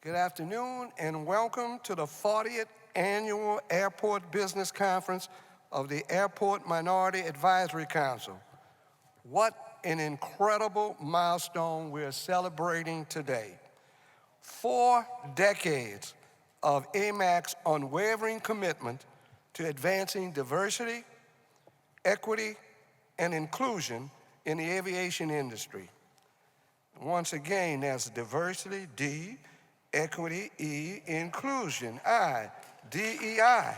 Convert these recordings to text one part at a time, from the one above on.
Good afternoon and welcome to the 40th Annual Airport Business Conference of the Airport Minority Advisory Council. What an incredible milestone we're celebrating today. 4 decades of AMAC's unwavering commitment to advancing diversity, equity, and inclusion in the aviation industry. Once again, that's diversity, D, equity, E, inclusion, I, DEI.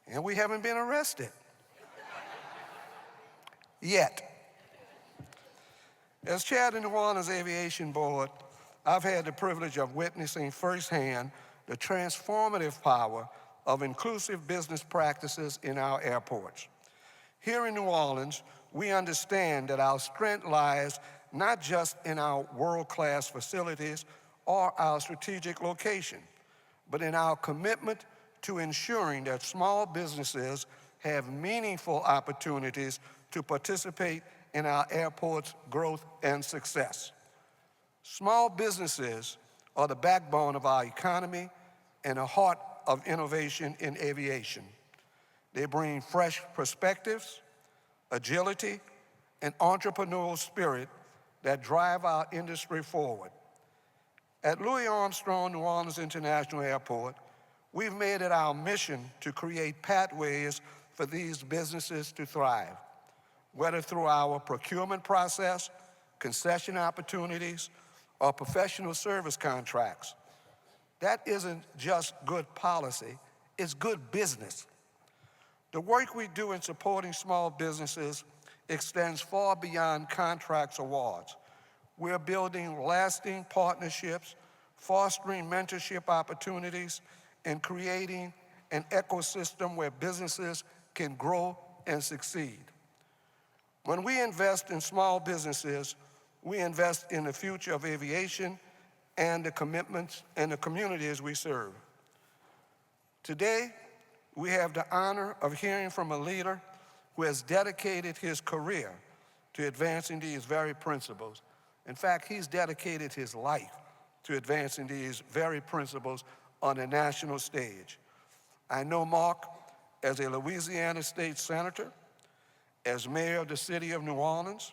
And we haven't been arrested. Yet. As chair of the New Orleans Aviation Board, I've had the privilege of witnessing firsthand the transformative power of inclusive business practices in our airports. Here in New Orleans, we understand that our strength lies not just in our world-class facilities or our strategic location, but in our commitment to ensuring that small businesses have meaningful opportunities to participate in our airport's growth and success. Small businesses are the backbone of our economy and the heart of innovation in aviation. They bring fresh perspectives, agility, and entrepreneurial spirit that drive our industry forward. At Louis Armstrong New Orleans International Airport, we've made it our mission to create pathways for these businesses to thrive, whether through our procurement process, concession opportunities, or professional service contracts. That isn't just good policy, it's good business. The work we do in supporting small businesses extends far beyond contracts awards. We're building lasting partnerships, fostering mentorship opportunities, and creating an ecosystem where businesses can grow and succeed. When we invest in small businesses, we invest in the future of aviation and the commitments and the communities we serve. Today, we have the honor of hearing from a leader who has dedicated his career to advancing these very principles. In fact, he's dedicated his life to advancing these very principles on the national stage. I know Marc as a Louisiana State Senator, as mayor of the city of New Orleans,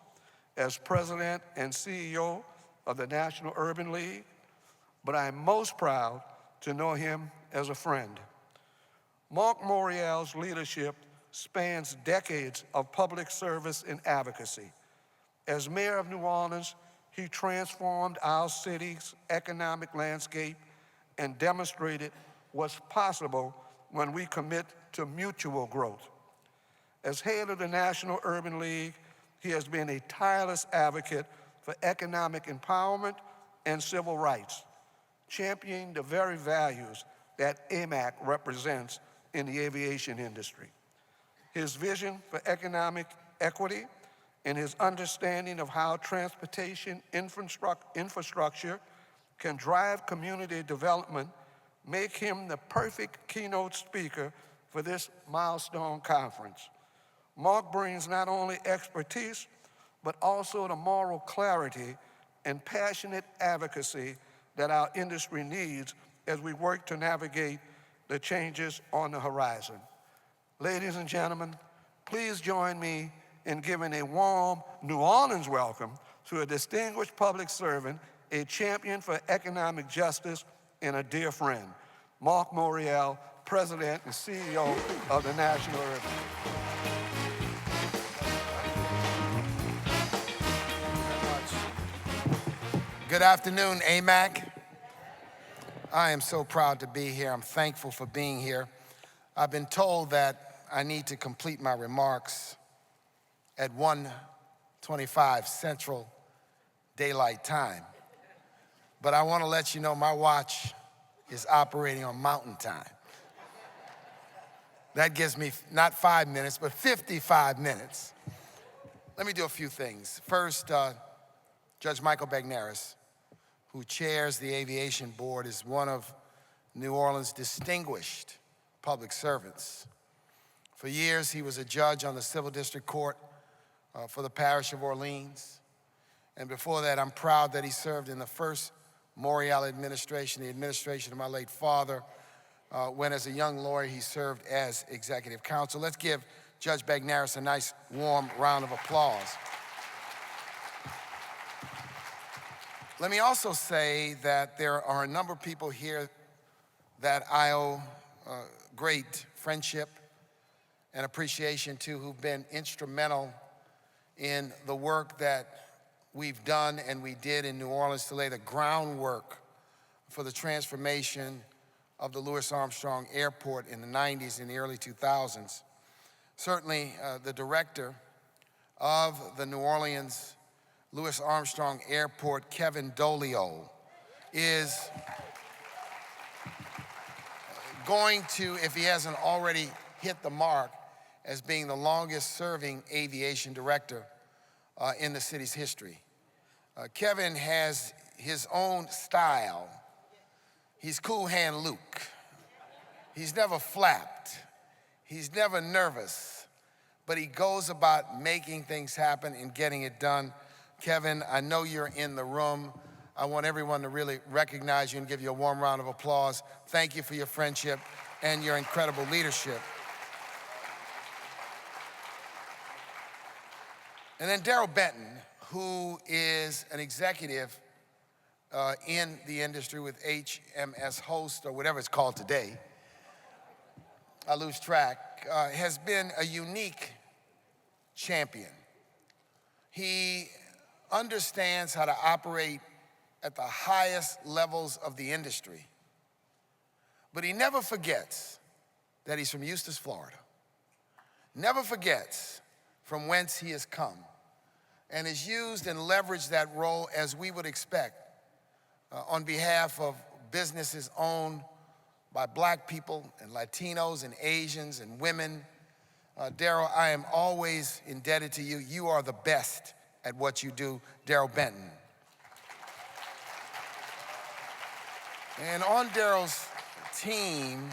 as president and CEO of the National Urban League, but I'm most proud to know him as a friend. Marc Morial's leadership spans decades of public service and advocacy. As mayor of New Orleans, he transformed our city's economic landscape and demonstrated what's possible when we commit to mutual growth. As head of the National Urban League, he has been a tireless advocate for economic empowerment and civil rights, championing the very values that AMAC represents in the aviation industry. His vision for economic equity and his understanding of how transportation infrastructure can drive community development make him the perfect keynote speaker for this milestone conference. Marc brings not only expertise, but also the moral clarity and passionate advocacy that our industry needs as we work to navigate the changes on the horizon. Ladies and gentlemen, please join me in giving a warm New Orleans welcome to a distinguished public servant, a champion for economic justice, and a dear friend, Marc Morial, President and CEO of the National Urban League. Good afternoon, AMAC. I am so proud to be here. I'm thankful for being here. I've been told that I need to complete my remarks at 1:25 Central Daylight Time. But I want to let you know my watch is operating on Mountain Time. That gives me not 5 minutes, but 55 minutes. Let me do a few things. First, Judge Michael Bagneris, who chairs the Aviation Board, is one of New Orleans' distinguished public servants. For years, he was a judge on the Civil District Court for the Parish of Orleans. And before that, I'm proud that he served in the first Morial administration, the administration of my late father, when as a young lawyer he served as executive counsel. Let's give Judge Bagneris a nice warm round of applause. Let me also say that there are a number of people here that I owe great friendship and appreciation to, who've been instrumental in the work that we've done and we did in New Orleans to lay the groundwork for the transformation of the Louis Armstrong Airport in the 90s and the early 2000s. Certainly the director of the New Orleans Louis Armstrong Airport, Kevin Dolio, is going to, if he hasn't already hit the mark, as being the longest serving aviation director in the city's history. Kevin has his own style. He's Cool Hand Luke. He's never flapped. He's never nervous, but he goes about making things happen and getting it done. Kevin, I know you're in the room. I want everyone to really recognize you and give you a warm round of applause. Thank you for your friendship and your incredible leadership. And then Daryl Benton, who is an executive in the industry with HMS Host, or whatever it's called today, I lose track, has been a unique champion. He understands how to operate at the highest levels of the industry, but he never forgets that he's from Eustis, Florida. Never forgets from whence he has come, and has used and leveraged that role as we would expect on behalf of businesses owned by Black people and Latinos and Asians and women. Daryl, I am always indebted to you. You are the best at what you do, Daryl Benton. And on Daryl's team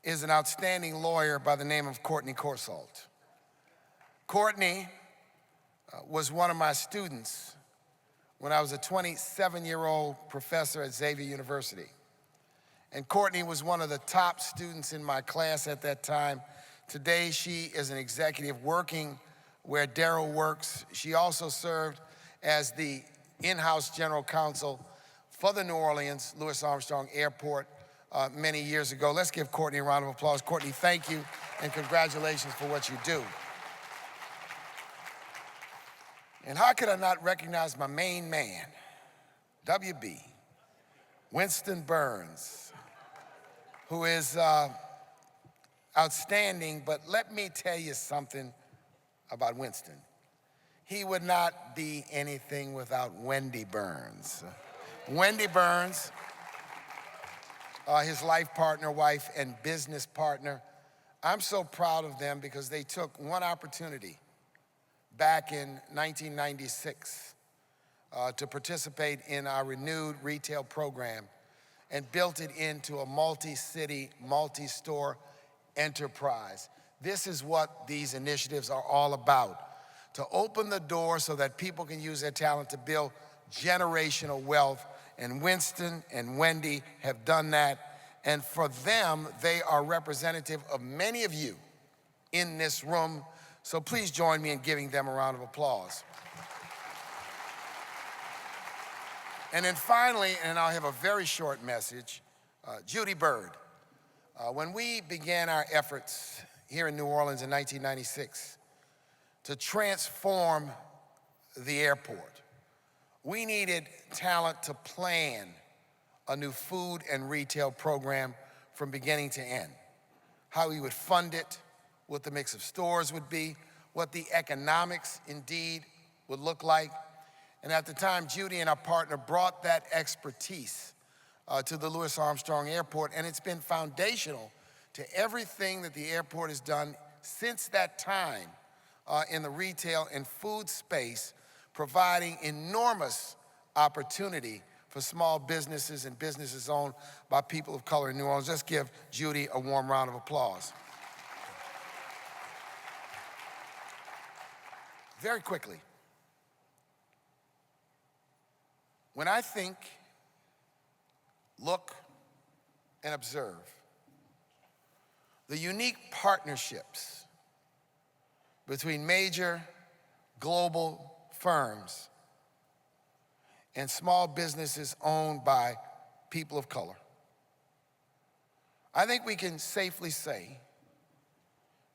is an outstanding lawyer by the name of Courtney Corsault. Courtney was one of my students when I was a 27-year-old professor at Xavier University. And Courtney was one of the top students in my class at that time. Today, she is an executive working where Daryl works. She also served as the in-house general counsel for the New Orleans Louis Armstrong Airport many years ago. Let's give Courtney a round of applause. Courtney, thank you and congratulations for what you do. And how could I not recognize my main man, WB, Winston Burns, who is outstanding, but let me tell you something about Winston. He would not be anything without Wendy Burns. Wendy Burns, his life partner, wife, and business partner. I'm so proud of them because they took one opportunity back in 1996 to participate in our renewed retail program and built it into a multi-city, multi-store enterprise. This is what these initiatives are all about, to open the door so that people can use their talent to build generational wealth. And Winston and Wendy have done that. And for them, they are representative of many of you in this room. So please join me in giving them a round of applause. And then finally, and I'll have a very short message, Judy Bird. When we began our efforts here in New Orleans in 1996 to transform the airport, we needed talent to plan a new food and retail program from beginning to end. How we would fund it, what the mix of stores would be, what the economics indeed would look like. And at the time, Judy and our partner brought that expertise to the Louis Armstrong Airport, and it's been foundational to everything that the airport has done since that time in the retail and food space, providing enormous opportunity for small businesses and businesses owned by people of color in New Orleans. Let's give Judy a warm round of applause. Very quickly, when I think look and observe the unique partnerships between major global firms and small businesses owned by people of color. I think we can safely say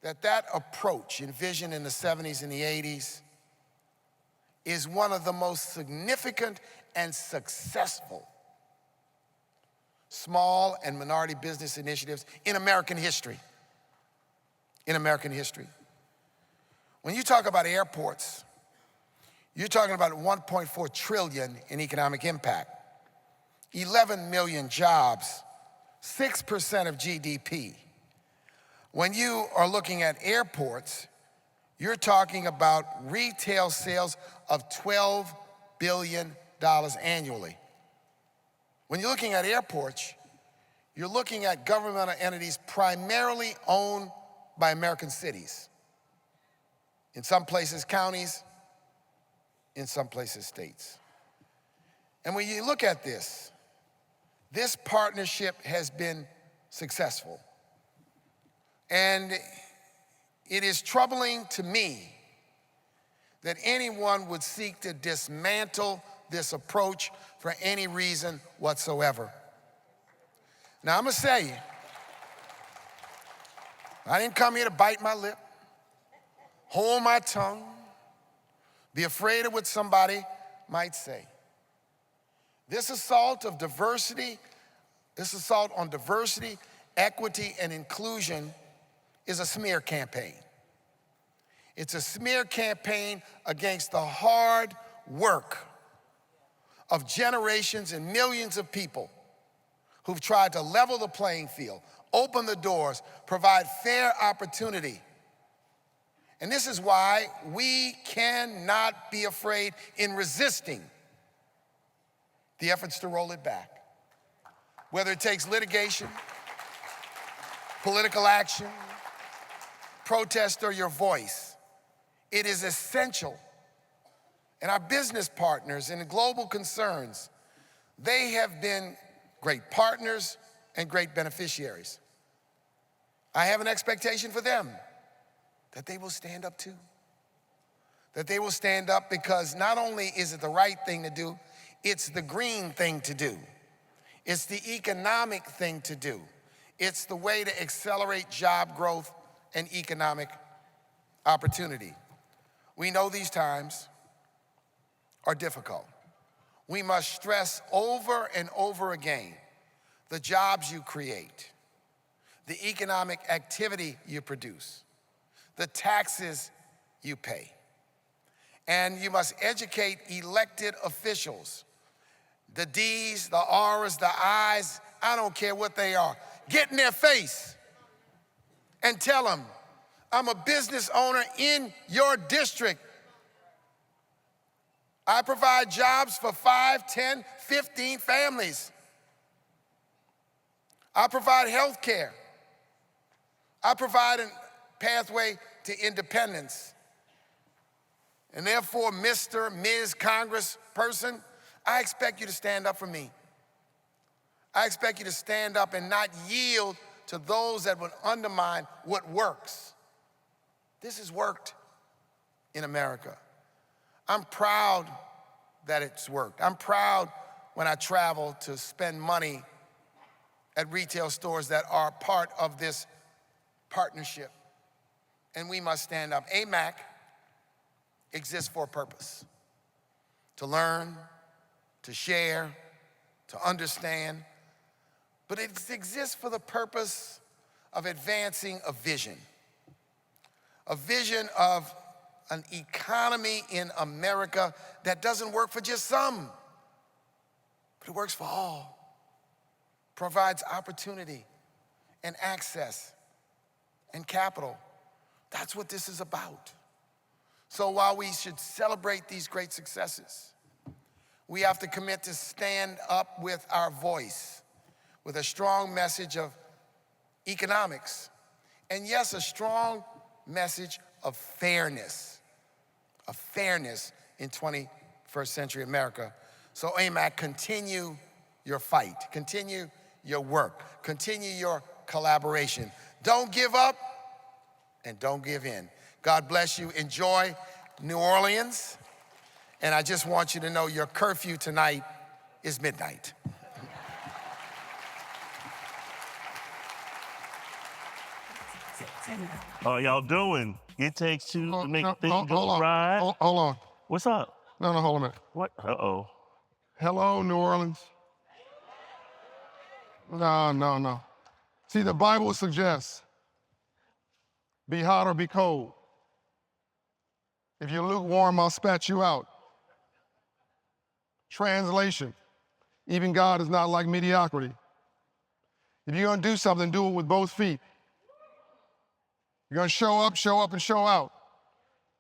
that that approach envisioned in the 70s and the 80s is one of the most significant and successful small and minority business initiatives in American history. In American history. When you talk about airports, you're talking about 1.4 trillion in economic impact, 11 million jobs, 6% of GDP. When you are looking at airports, you're talking about retail sales of $12 billion annually. When you're looking at airports, you're looking at governmental entities primarily owned by American cities. In some places, counties, in some places, states. And when you look at this partnership has been successful. And it is troubling to me that anyone would seek to dismantle this approach for any reason whatsoever. Now, I'm gonna say, I didn't come here to bite my lip, hold my tongue, be afraid of what somebody might say. This assault on diversity, equity, and inclusion is a smear campaign. It's a smear campaign against the hard work of generations and millions of people who've tried to level the playing field, open the doors, provide fair opportunity. And this is why we cannot be afraid in resisting the efforts to roll it back. Whether it takes litigation, political action, protest, or your voice, it is essential. And our business partners and the global concerns, they have been great partners and great beneficiaries. I have an expectation for them that they will stand up too. That they will stand up because not only is it the right thing to do, it's the green thing to do. It's the economic thing to do. It's the way to accelerate job growth and economic opportunity. We know these times are difficult. We must stress over and over again the jobs you create, the economic activity you produce, the taxes you pay. And you must educate elected officials, the D's, the R's, the I's, I don't care what they are. Get in their face and tell them, I'm a business owner in your district. I provide jobs for 5, 10, 15 families. I provide health care. I provide a pathway to independence. And therefore, Mr., Ms. Congressperson, I expect you to stand up for me. I expect you to stand up and not yield to those that would undermine what works. This has worked in America. I'm proud that it's worked. I'm proud when I travel to spend money at retail stores that are part of this partnership. And we must stand up. AMAC exists for a purpose: to learn, to share, to understand. But it exists for the purpose of advancing a vision of an economy in America that doesn't work for just some, but it works for all, provides opportunity and access and capital. That's what this is about. So while we should celebrate these great successes, we have to commit to stand up with our voice, with a strong message of economics, and yes, a strong message of fairness in 21st century America. So AMAC, continue your fight. Continue your work. Continue your collaboration. Don't give up and don't give in. God bless you. Enjoy New Orleans. And I just want you to know your curfew tonight is midnight. How y'all doing? It takes two to make things go hold right. Hold on. What's up? No, hold a minute. What? Uh-oh. Hello, New Orleans. No. See, the Bible suggests be hot or be cold. If you're lukewarm, I'll spat you out. Translation, even God is not like mediocrity. If you're gonna do something, do it with both feet. You're gonna show up, and show out.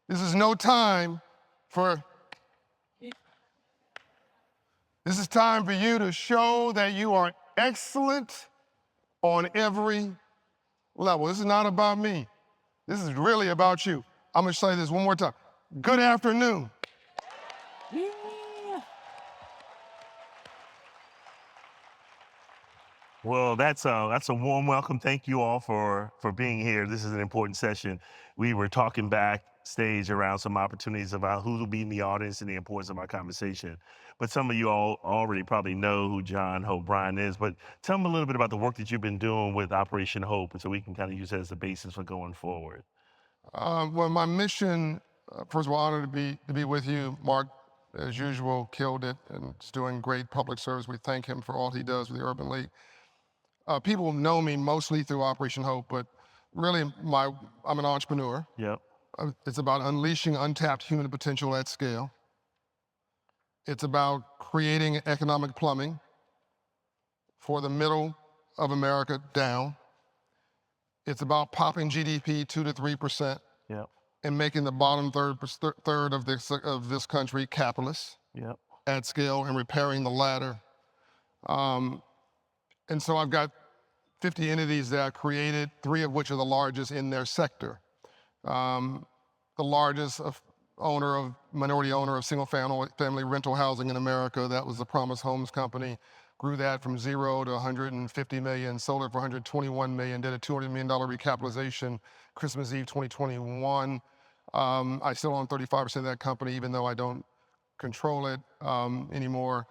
This is no time for, this is time for you to show that you are excellent on every level. This is not about me. This is really about you. I'm gonna say this one more time. Good afternoon. Yeah. Well, that's a warm welcome. Thank you all for being here. This is an important session. We were talking backstage around some opportunities about who will be in the audience and the importance of our conversation. But some of you all already probably know who John Hope Bryant is, but tell them a little bit about the work that you've been doing with Operation Hope, and so we can kind of use that as the basis for going forward. Well, my mission, first of all, honored to be with you. Marc, as usual, killed it and is doing great public service. We thank him for all he does with the Urban League. People know me mostly through Operation Hope, but really I'm an entrepreneur. Yep. It's about unleashing untapped human potential at scale. It's about creating economic plumbing for the middle of America down. It's about popping GDP 2 to 3%. Yep. And making the bottom third of this country capitalist. Yep. At scale and repairing the ladder. And so I've got 50 entities that I created, 3 of which are the largest in their sector. The largest minority owner of single family rental housing in America, that was the Promise Homes Company. Grew that from 0 to 150 million, sold it for 121 million, did a $200 million recapitalization Christmas Eve 2021. I still own 35% of that company, even though I don't control it anymore.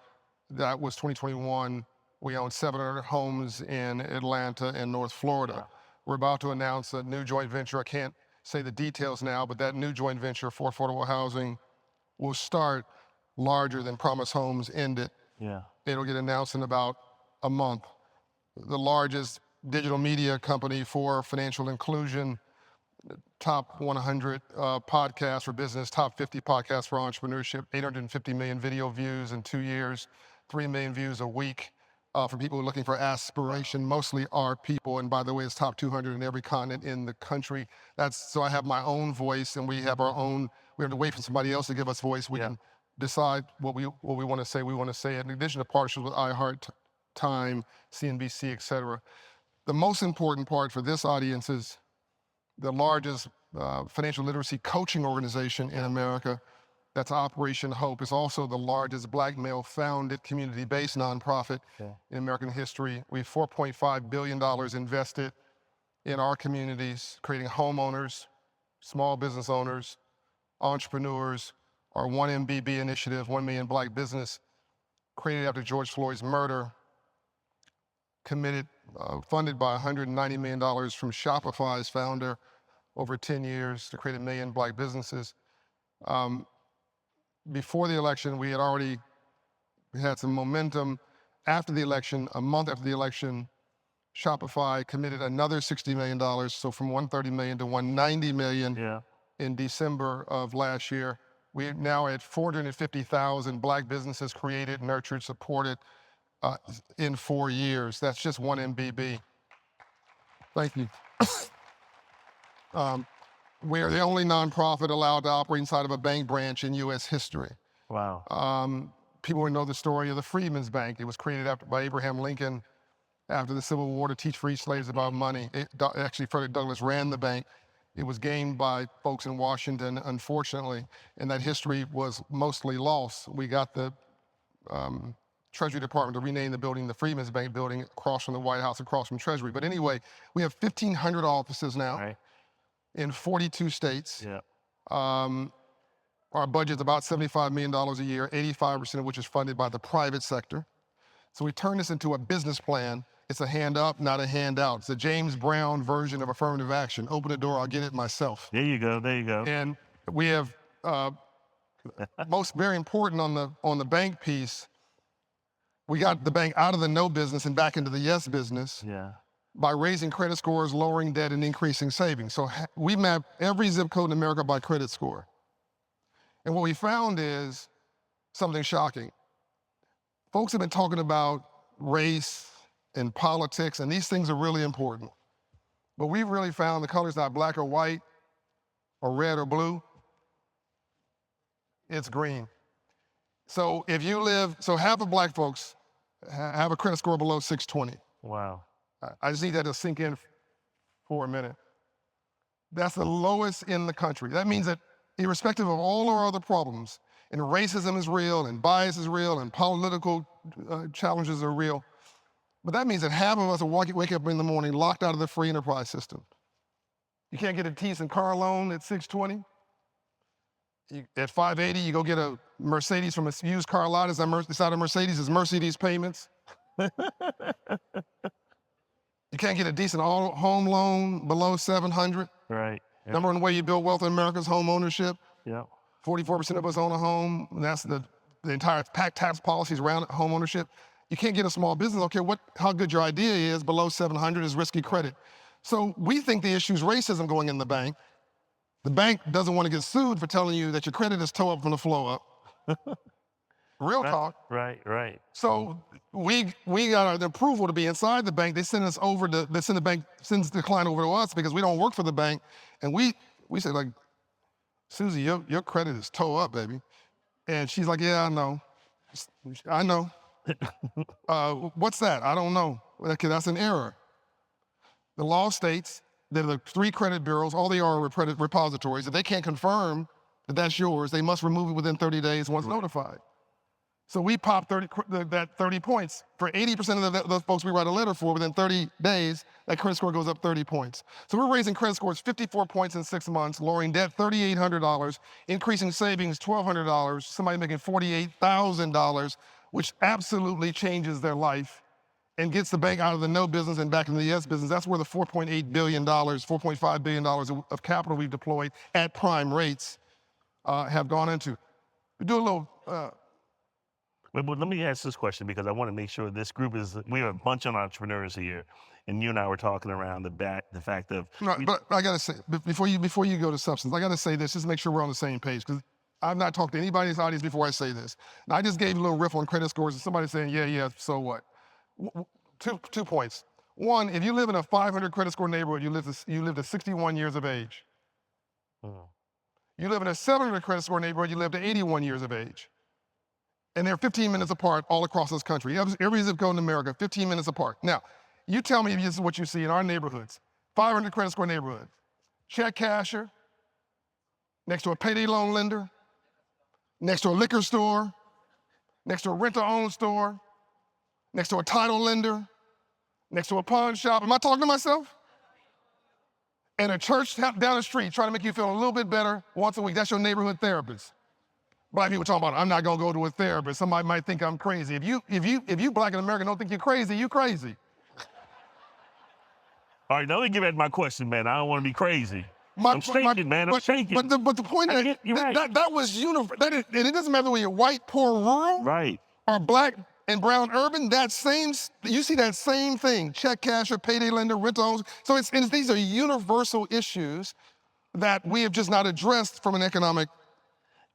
That was 2021. We own 700 homes in Atlanta and North Florida. Wow. We're about to announce a new joint venture. I can't say the details now, but that new joint venture for affordable housing will start larger than Promise Homes ended. Yeah. It'll get announced in about a month. The largest digital media company for financial inclusion, top 100 podcasts for business, top 50 podcasts for entrepreneurship, 850 million video views in 2 years, 3 million views a week for people who are looking for aspiration, mostly our people. And by the way, it's top 200 in every continent in the country. So I have my own voice, and we have our own, we have to wait for somebody else to give us voice. We can decide what we want to say. We want to say it. In addition to partnerships with iHeart, Time, CNBC, et cetera. The most important part for this audience is the largest financial literacy coaching organization in America. That's Operation Hope. It's also the largest Black male-founded community-based nonprofit in American history. We have $4.5 billion invested in our communities, creating homeowners, small business owners, entrepreneurs. Our 1MBB initiative, 1 Million Black Business, created after George Floyd's murder, funded by $190 million from Shopify's founder over 10 years to create 1 million Black businesses. Before the election, we had some momentum. After the election, a month after the election, Shopify committed another $60 million, so from $130 million to $190 million in December of last year. We now at 450,000 Black businesses created, nurtured, supported in 4 years. That's just 1MBB. Thank you. We're the only nonprofit allowed to operate inside of a bank branch in U.S. history. Wow. People would know the story of the Freedmen's Bank. It was created by Abraham Lincoln after the Civil War to teach free slaves about money. Actually, Frederick Douglass ran the bank. It was gained by folks in Washington, unfortunately, and that history was mostly lost. We got the Treasury Department to rename the building the Freedmen's Bank building across from the White House, across from Treasury. But anyway, we have 1,500 offices now Right. in 42 states. Yeah. Our budget's about $75 million a year, 85% of which is funded by the private sector. So we turn this into a business plan. It's a hand up, not a handout. It's a James Brown version of affirmative action. Open the door, I'll get it myself. There you go. There you go. And we have, very important on the bank piece, we got the bank out of the no business and back into the yes business. Yeah. By raising credit scores, lowering debt, and increasing savings. So we map every zip code in America by credit score. And what we found is something shocking. Folks have been talking about race and politics, and these things are really important. But we've really found the color's not black or white or red or blue. It's green. So if you live, so half of black folks have a credit score below 620. Wow. I just need that to sink in for a minute. That's the lowest in the country. That means that irrespective of all our other problems, and racism is real, and bias is real, and political challenges are real, but that means that half of us will wake up in the morning locked out of the free enterprise system. You can't get a decent car loan at 620. At 580, you go get a Mercedes from a used car lot. It's not a Mercedes, it's Mercedes payments. You can't get a decent home loan below 700. Right. Yep. Number one way you build wealth in America is home ownership. Yeah. 44% of us own a home, and that's the entire tax policies around home ownership. You can't get a small business, okay, how good your idea is, below 700 is risky credit. So we think the issue is racism going in the bank. The bank doesn't want to get sued for telling you that your credit is toe up from the flow up. Real talk. Right. So we got the approval to be inside the bank. They send us over to, sends the client over to us because we don't work for the bank. And we say, like, Susie, your credit is toe up, baby. And she's like, yeah, I know. What's that? I don't know. Okay, that's an error. The law states that the 3 credit bureaus, all they are credit repositories. If they can't confirm that that's yours, they must remove it within 30 days once notified. So we pop 30 points. For 80% of those folks we write a letter for, within 30 days, that credit score goes up 30 points. So we're raising credit scores 54 points in 6 months, lowering debt $3,800, increasing savings $1,200, somebody making $48,000, which absolutely changes their life and gets the bank out of the no business and back into the yes business. That's where the $4.8 billion, $4.5 billion of capital we've deployed at prime rates have gone into. We do a little... But let me ask this question because I want to make sure this group we have a bunch of entrepreneurs here, and you and I were talking around the fact of. No, but I gotta say, before you go to substance, I gotta say this just to make sure we're on the same page, because I've not talked to anybody in this audience before I say this. And I just gave a little riff on credit scores, and somebody saying, yeah, so what? Two points. One, if you live in a 500 credit score neighborhood, you live to 61 years of age. You live in a 700 credit score neighborhood, you live to 81 years of age. And they're 15 minutes apart all across this country. Every zip code in America, 15 minutes apart. Now, you tell me if this is what you see in our neighborhoods. 500 credit score neighborhood. Check casher, next to a payday loan lender, next to a liquor store, next to a rent-to-own store, next to a title lender, next to a pawn shop. Am I talking to myself? And a church down the street trying to make you feel a little bit better once a week. That's your neighborhood therapist. Black people talking about, I'm not gonna go to a therapist. Somebody might think I'm crazy. If you black in America don't think you're crazy, you crazy. All right, now let me get back to my question, man. I don't want to be crazy. I'm shaking, man. I'm shaking. But the point is, that was universal. And it doesn't matter whether you're white, poor, rural, right, or black and brown, urban. You see that same thing: check casher, payday lender, rent-to-owns. So these are universal issues that we have just not addressed from an economic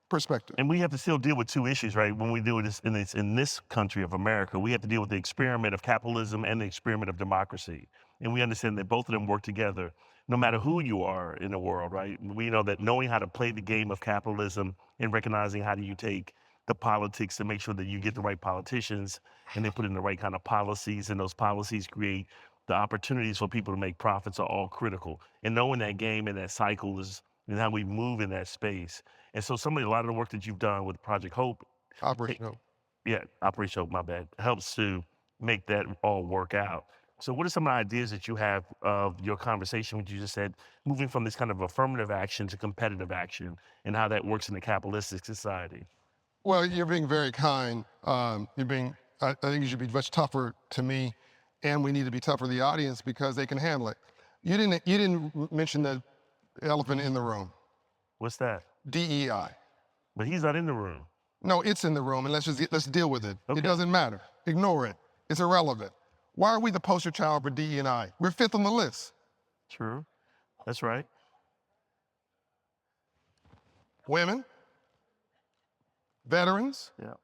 perspective. And we have to still deal with 2 issues, right? When we do this in this country of America, we have to deal with the experiment of capitalism and the experiment of democracy. And we understand that both of them work together, no matter who you are in the world, right? We know that knowing how to play the game of capitalism and recognizing how do you take the politics to make sure that you get the right politicians and they put in the right kind of policies, and those policies create the opportunities for people to make profits are all critical. And knowing that game and that cycle is how we move in that space. And so a lot of the work that you've done with Project Hope. Operation Hope. Yeah, Operation Choke, my bad. Helps to make that all work out. So what are some of the ideas that you have of your conversation, what you just said, moving from this kind of affirmative action to competitive action and how that works in a capitalistic society? Well, you're being very kind. I think you should be much tougher to me, and we need to be tougher to the audience because they can handle it. You didn't mention the elephant in the room, What's that? DEI. But he's not in the room. No, it's in the room, and let's deal with it. Okay. It doesn't matter. Ignore it. It's irrelevant. Why are we the poster child for DE&I? We're fifth on the list. True. That's right. Women, veterans. Yeah.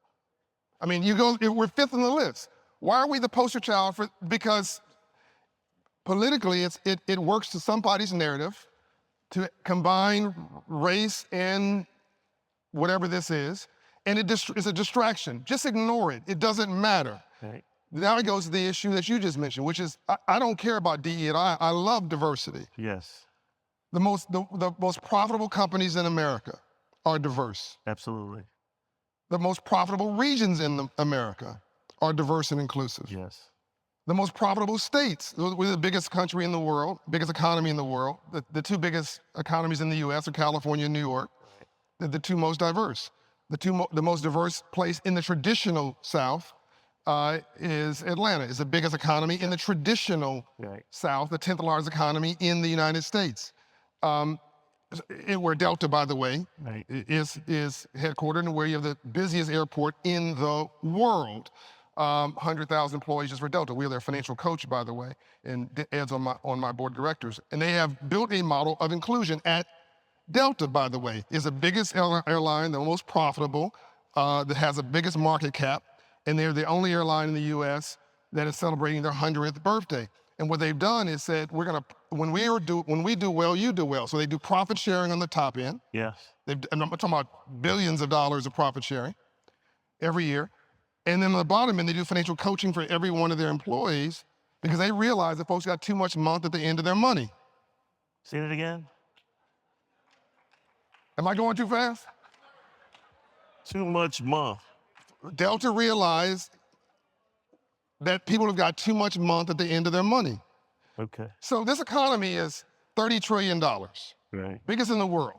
I mean, we're fifth on the list. Why are we the poster child for? Because politically, it works to somebody's narrative to combine race and whatever this is, and it's a distraction. Just ignore it. It doesn't matter. Right. Now it goes to the issue that you just mentioned, which is I don't care about DE&I. I love diversity. Yes. The most profitable companies in America are diverse. Absolutely. The most profitable regions in America are diverse and inclusive. Yes. The most profitable states, we're the biggest country in the world, biggest economy in the world. The two biggest economies in the US are California and New York. They're the two most diverse. The most diverse place in the traditional South is Atlanta. It's the biggest economy in the traditional South, the 10th largest economy in the United States. Where Delta, by the way, is headquartered and where you have the busiest airport in the world. 100,000 employees just for Delta. We are their financial coach, by the way, and Ed's on my board of directors. And they have built a model of inclusion at Delta, by the way, is the biggest airline, the most profitable, that has the biggest market cap, and they're the only airline in the U.S. that is celebrating their 100th birthday. And what they've done is said, when we do well, you do well. So they do profit sharing on the top end. Yes. I'm talking about billions of dollars of profit sharing every year. And then on the bottom end, they do financial coaching for every one of their employees because they realize that folks got too much month at the end of their money. Say it again. Am I going too fast? Too much month. Delta realized that people have got too much month at the end of their money. Okay. So this economy is $30 trillion, Right. biggest in the world.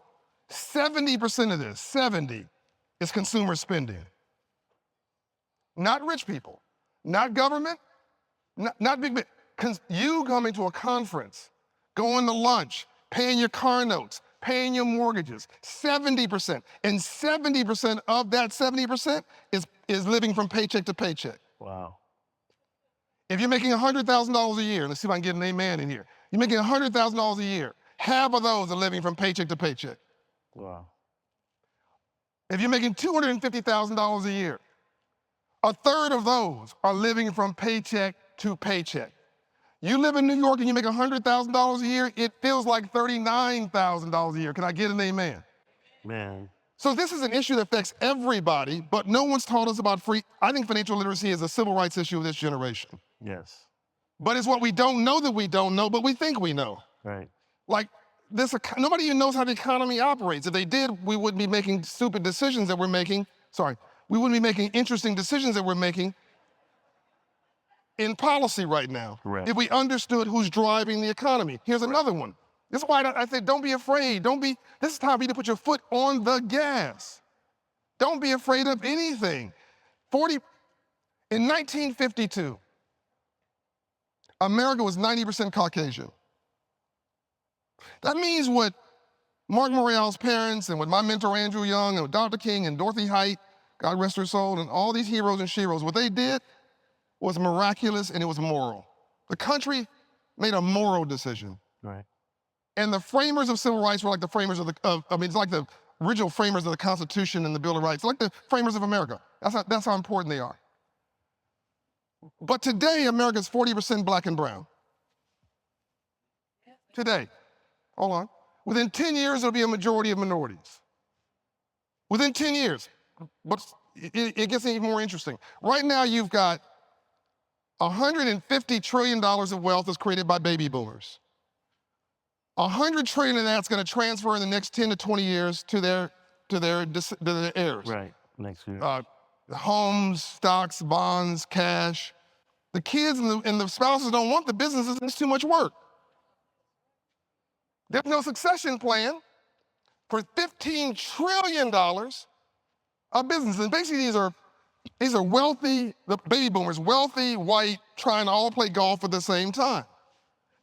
70% of this, 70, is consumer spending. Not rich people, not government, not big. You coming to a conference, going to lunch, paying your car notes, paying your mortgages, 70%. And 70% of that 70% is living from paycheck to paycheck. Wow. If you're making $100,000 a year, let's see if I can get an amen in here. You're making $100,000 a year. Half of those are living from paycheck to paycheck. Wow. If you're making $250,000 a year, a third of those are living from paycheck to paycheck. You live in New York and you make $100,000 a year, it feels like $39,000 a year. Can I get an amen? Man. So this is an issue that affects everybody, but no one's taught us about I think financial literacy is a civil rights issue of this generation. Yes. But it's what we don't know that we don't know, but we think we know. Right. Like nobody even knows how the economy operates. If they did, we wouldn't be making stupid decisions that we're making. We wouldn't be making interesting decisions that we're making in policy right now. Correct. If we understood who's driving the economy. Here's another one. This is why I say don't be afraid. This is time for you to put your foot on the gas. Don't be afraid of anything. In 1952, America was 90% Caucasian. That means what Marc Morial's parents and what my mentor Andrew Young and what Dr. King and Dorothy Height, God rest her soul, and all these heroes and sheroes, what they did was miraculous and it was moral. The country made a moral decision. Right. And the framers of civil rights were like the framers it's like the original framers of the Constitution and the Bill of Rights, like the framers of America. That's how important they are. But today, America's 40% black and brown. Today. Hold on. Within 10 years, it'll be a majority of minorities. Within 10 years. But it gets even more interesting. Right now, you've got $150 trillion of wealth that's created by baby boomers. $100 trillion of that's going to transfer in the next 10 to 20 years to their heirs. Right. Next year. homes, stocks, bonds, cash. The kids and the spouses don't want the businesses. It's too much work. There's no succession plan for $15 trillion of businesses. And basically, these are wealthy, the baby boomers, wealthy, white, trying to all play golf at the same time.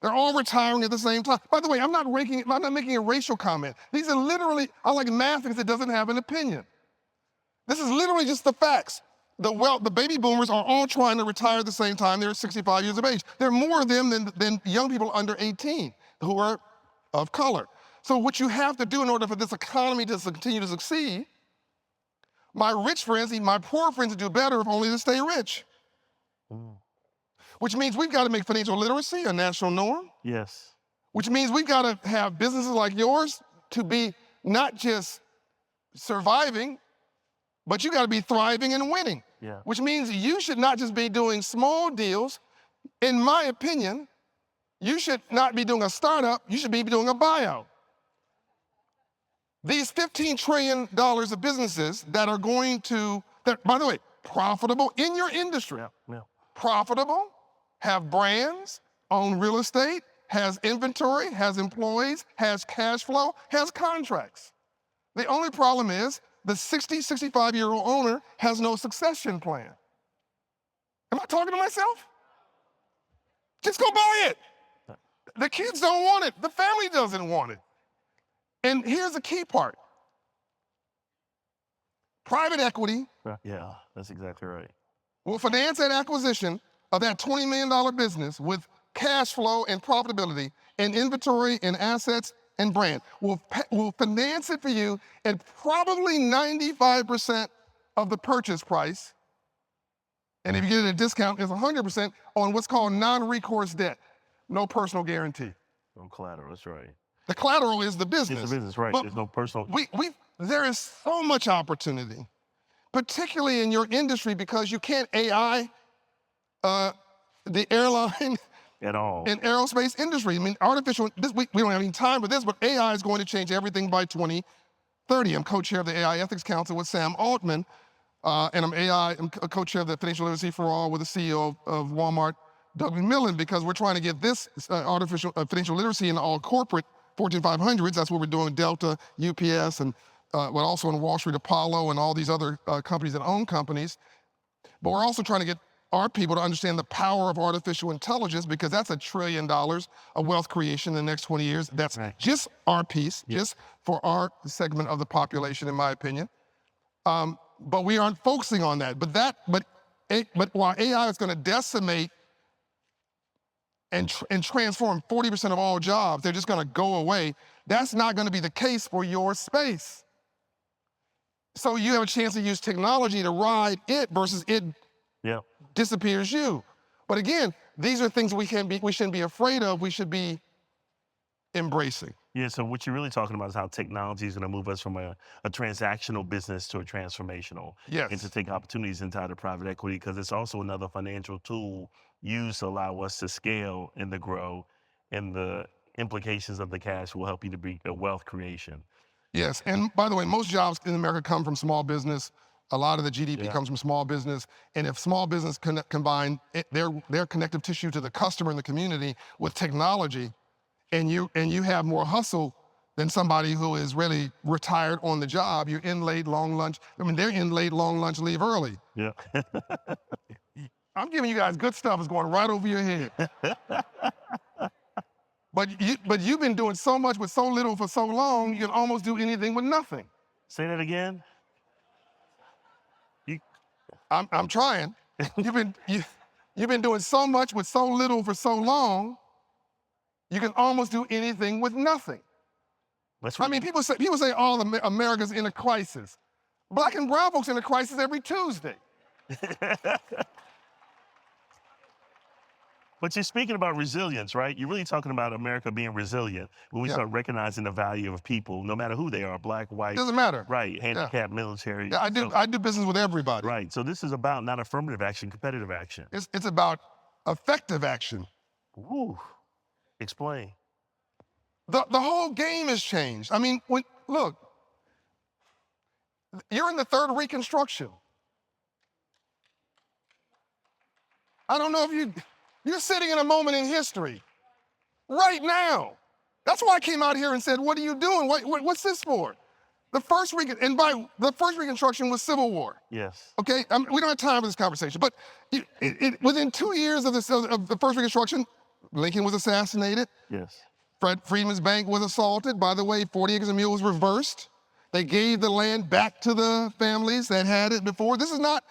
They're all retiring at the same time. By the way, I'm not making a racial comment. These are literally, I like math because it doesn't have an opinion. This is literally just the facts. The baby boomers are all trying to retire at the same time. They're 65 years of age. There are more of them than young people under 18 who are of color. So what you have to do in order for this economy to continue to succeed, my rich friends need my poor friends to do better if only to stay rich. Which means we've got to make financial literacy a national norm. Yes. Which means we've got to have businesses like yours to be not just surviving, but you got to be thriving and winning. Yeah. Which means you should not just be doing small deals. In my opinion, you should not be doing a startup, you should be doing a buyout. These $15 trillion of businesses that are going to, by the way, profitable in your industry, profitable, have brands, own real estate, has inventory, has employees, has cash flow, has contracts. The only problem is the 60, 65-year-old owner has no succession plan. Am I talking to myself? Just go buy it. The kids don't want it. The family doesn't want it. And here's the key part. Private equity Yeah, that's exactly right. will finance that acquisition of that $20 million business with cash flow and profitability and inventory and assets and brand. Will finance it for you at probably 95% of the purchase price. And if you get it at a discount, it's 100% on what's called non-recourse debt. No personal guarantee. No collateral, that's right. The collateral is the business. It's the business, right. But There's no personal. there is so much opportunity, particularly in your industry, because you can't AI the airline At all. and aerospace industry. I mean, we don't have any time for this, but AI is going to change everything by 2030. I'm co-chair of the AI Ethics Council with Sam Altman, and I'm co-chair of the Financial Literacy for All with the CEO of Walmart, Doug McMillan, because we're trying to get this financial literacy in all corporate Fortune 500s. That's what we're doing, Delta, UPS, and but also in Wall Street, Apollo, and all these other companies that own companies. But we're also trying to get our people to understand the power of artificial intelligence, because that's $1 trillion of wealth creation in the next 20 years. That's right. Just our piece, just for our segment of the population, in my opinion. But we aren't focusing on that. But while AI is going to decimate and transform 40% of all jobs, they're just going to go away. That's not going to be the case for your space. So you have a chance to use technology to ride it versus it disappears you. But again, these are things we shouldn't be afraid of. We should be embracing. Yeah, so what you're really talking about is how technology is going to move us from a transactional business to a transformational. Yes. And to take opportunities inside of private equity, because it's also another financial tool used to allow us to scale and to grow, and the implications of the cash will help you to be a wealth creation. Yes, and by the way, most jobs in America come from small business. A lot of the GDP comes from small business, and if small business combine their connective tissue to the customer and the community with technology, and you have more hustle than somebody who is really retired on the job, you're in late, long lunch. I mean, they're in late, long lunch, leave early. Yeah. I'm giving you guys good stuff. It's going right over your head. But you've been doing so much with so little for so long, you can almost do anything with nothing. Say that again. I'm trying. You've been doing so much with so little for so long, you can almost do anything with nothing. I mean, people say, oh, America's in a crisis. Black and brown folks in a crisis every Tuesday. But you're speaking about resilience, right? You're really talking about America being resilient when we start recognizing the value of people, no matter who they are, black, white. Doesn't matter. Right, handicapped, military. Yeah, I do business with everybody. Right, so this is about not affirmative action, competitive action. It's about effective action. Ooh, explain. The whole game has changed. I mean, look, you're in the third Reconstruction. I don't know if you're sitting in a moment in history right now. That's why I came out here and said, what are you doing? What's this for? The first Reconstruction was Civil War. Yes. Okay, we don't have time for this conversation, but within 2 years of the first Reconstruction, Lincoln was assassinated. Yes. Fred Freeman's bank was assaulted. By the way, 40 acres and mule was reversed. They gave the land back to the families that had it before. This is not,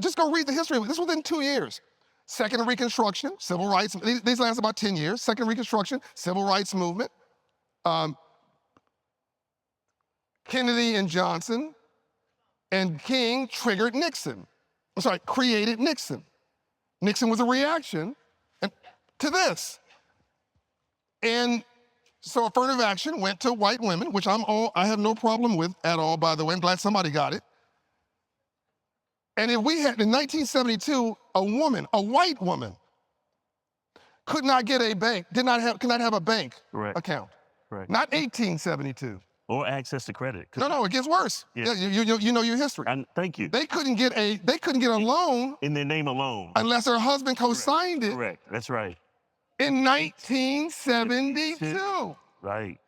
just go read the history. This was within 2 years. Second Reconstruction, civil rights, these last about 10 years. Second Reconstruction, civil rights movement. Kennedy and Johnson and King triggered Nixon. Created Nixon. Nixon was a reaction to this. And so affirmative action went to white women, which I have no problem with at all, by the way. I'm glad somebody got it. And if we had, in 1972, a white woman, could not get a bank, could not have a bank account. Right. Not 1872. Or access to credit. No, it gets worse. Yes. Yeah, you know your history. Thank you. They couldn't get a loan In their name alone. unless her husband co-signed it Correct. That's right. in 1972. Right.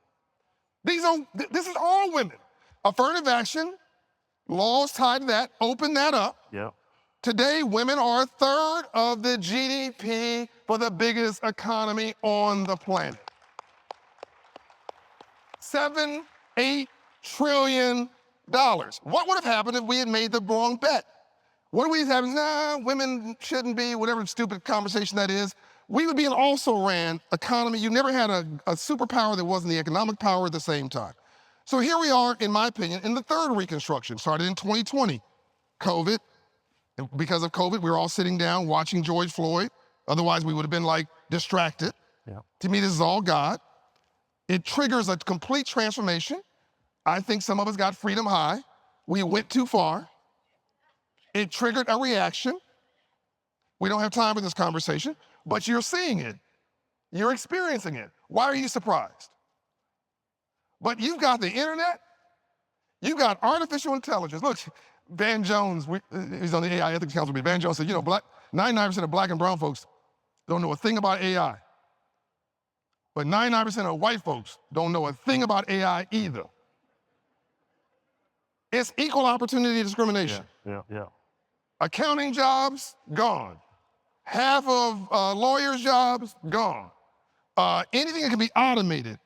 This is all women. Affirmative action, laws tied to that, open that up. Yep. Today, women are a third of the GDP for the biggest economy on the planet. $7-8 trillion. What would have happened if we had made the wrong bet? What would have happened? Women shouldn't be, whatever stupid conversation that is. We would be an also-ran economy. You never had a superpower that wasn't the economic power at the same time. So here we are, in my opinion, in the third Reconstruction, started in 2020. COVID. And because of COVID, we were all sitting down watching George Floyd. Otherwise, we would have been like distracted. Yeah. To me, this is all God. It triggers a complete transformation. I think some of us got freedom high. We went too far. It triggered a reaction. We don't have time for this conversation, but you're seeing it. You're experiencing it. Why are you surprised? But you've got the internet. You've got artificial intelligence. Look, Van Jones, he's on the AI Ethics Council. Van Jones said, 99% of black and brown folks don't know a thing about AI. But 99% of white folks don't know a thing about AI either. It's equal opportunity discrimination. Yeah. Accounting jobs, gone. Half of lawyers' jobs, gone. Anything that can be automated.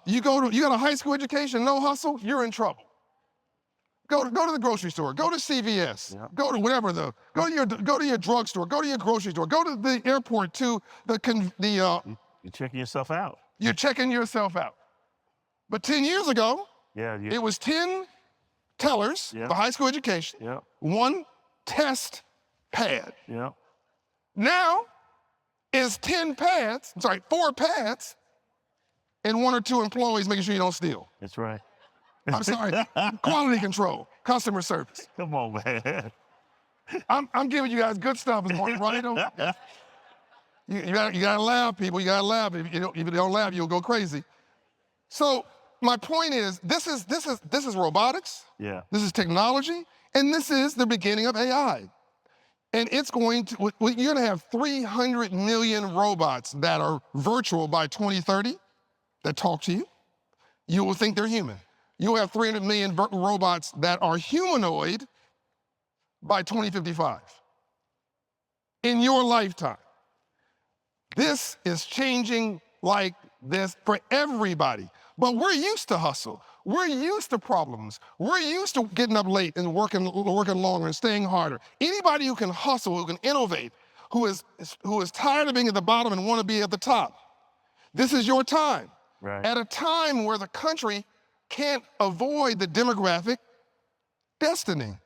You got a high school education, no hustle, you're in trouble. Go to the grocery store, go to CVS, go to whatever go to your drugstore, go to your grocery store, go to the airport to You're checking yourself out. You're checking yourself out. But 10 years ago, it was 10 tellers for high school education, one test pad. Yeah. Now, it's 4 pads, and 1 or 2 employees making sure you don't steal. That's right. I'm sorry, quality control, customer service. Come on, man. I'm giving you guys good stuff this morning, right? You gotta laugh, people. You gotta laugh. If you don't laugh, you'll go crazy. So my point is, this is robotics. Yeah. This is technology, and this is the beginning of AI. And it's you're gonna have 300 million robots that are virtual by 2030 that talk to you. You will think they're human. You'll have 300 million robots that are humanoid by 2055. In your lifetime. This is changing like this for everybody. But we're used to hustle. We're used to problems. We're used to getting up late and working longer and staying harder. Anybody who can hustle, who can innovate, who is tired of being at the bottom and want to be at the top, this is your time. Right. At a time where the country can't avoid the demographic destiny.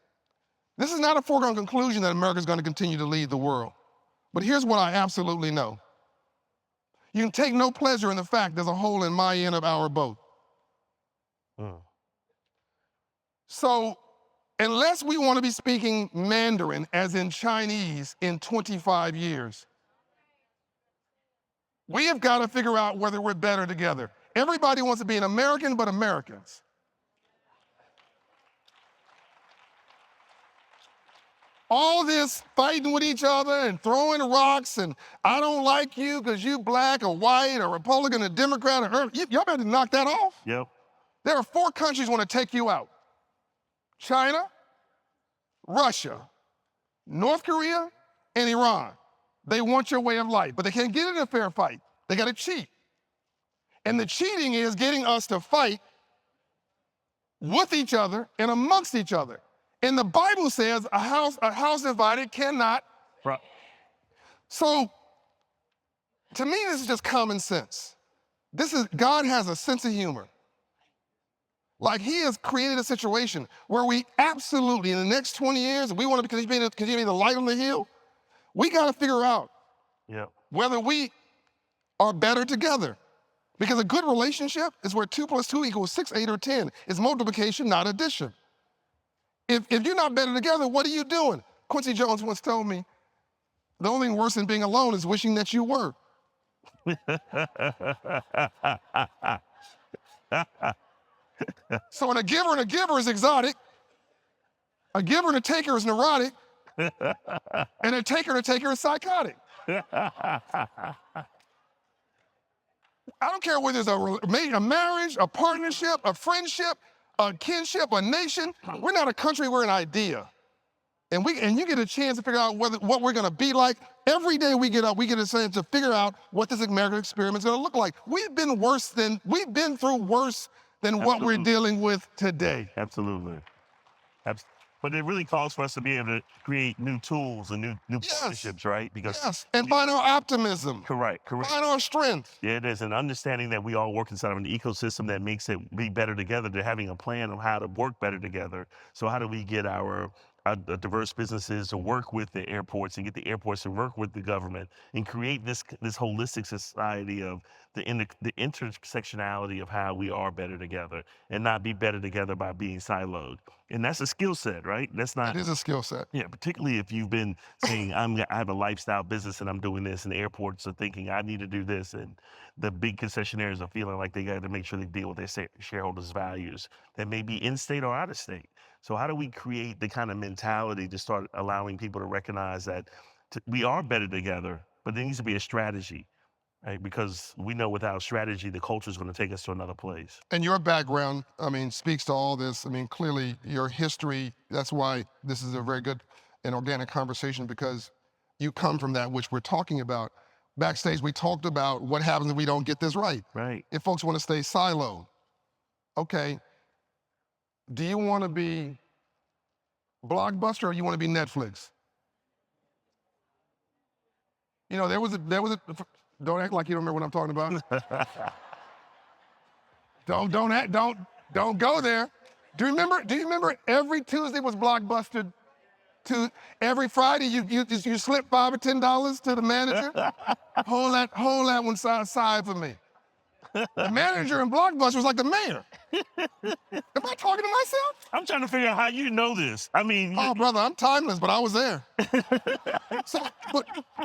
This is not a foregone conclusion that America is going to continue to lead the world. But here's what I absolutely know. You can take no pleasure in the fact there's a hole in my end of our boat. So unless we want to be speaking Mandarin, as in Chinese, in 25 years, we have got to figure out whether we're better together. Everybody wants to be an American but Americans. all this fighting with each other and throwing rocks and I don't like you because you black or white or Republican or Democrat or y'all better knock that off. Yep. There are 4 countries want to take you out. China, Russia, North Korea, and Iran. They want your way of life, but they can't get it in a fair fight. They got to cheat. And the cheating is getting us to fight with each other and amongst each other. And the Bible says a house divided cannot. Right. So, to me, this is just common sense. God has a sense of humor. Like he has created a situation where we absolutely, in the next 20 years, if we want to continue to be the light on the hill, we got to figure out whether we are better together. Because a good relationship is where 2 + 2 = 6, 8, or 10. It's multiplication, not addition. If you're not better together, what are you doing? Quincy Jones once told me, the only thing worse than being alone is wishing that you were. So a giver and a giver is exotic. A giver and a taker is neurotic. And a taker is psychotic. I don't care whether it's a marriage, a partnership, a friendship, a kinship, a nation. We're not a country, we're an idea. And you get a chance to figure out what we're gonna be like. Every day we get up, we get a chance to figure out what this American experiment is gonna look like. We've been through worse than what we're dealing with today. Absolutely. But it really calls for us to be able to create new tools and new partnerships, right? Because and find our optimism. Correct. Find our strength. Yeah, it is an understanding that we all work inside of an ecosystem that makes it be better together, to having a plan of how to work better together. So how do we get our diverse businesses to work with the airports and get the airports to work with the government and create this holistic society of the intersectionality of how we are better together and not be better together by being siloed. And that's a skill set, right? That's not. It is a skill set. Yeah, particularly if you've been saying, I have a lifestyle business and I'm doing this, and the airports are thinking I need to do this, and the big concessionaires are feeling like they got to make sure they deal with their shareholders' values that may be in state or out of state. So how do we create the kind of mentality to start allowing people to recognize that we are better together, but there needs to be a strategy, right? Because we know without strategy, the culture is going to take us to another place. And your background, speaks to all this. Clearly your history, that's why this is a very good and organic conversation, because you come from that, which we're talking about. Backstage, we talked about what happens if we don't get this right. Right. If folks want to stay siloed. Okay, do you want to be Blockbuster or you want to be Netflix? There was a, don't act like you don't remember what I'm talking about. Don't go there. Do you remember every Tuesday was Blockbuster? Every Friday you slip $5 or $10 to the manager? Hold that one side for me. The manager in Blockbuster was like the mayor. Am I talking to myself? I'm trying to figure out how you know this. Oh, brother, I'm timeless, but I was there.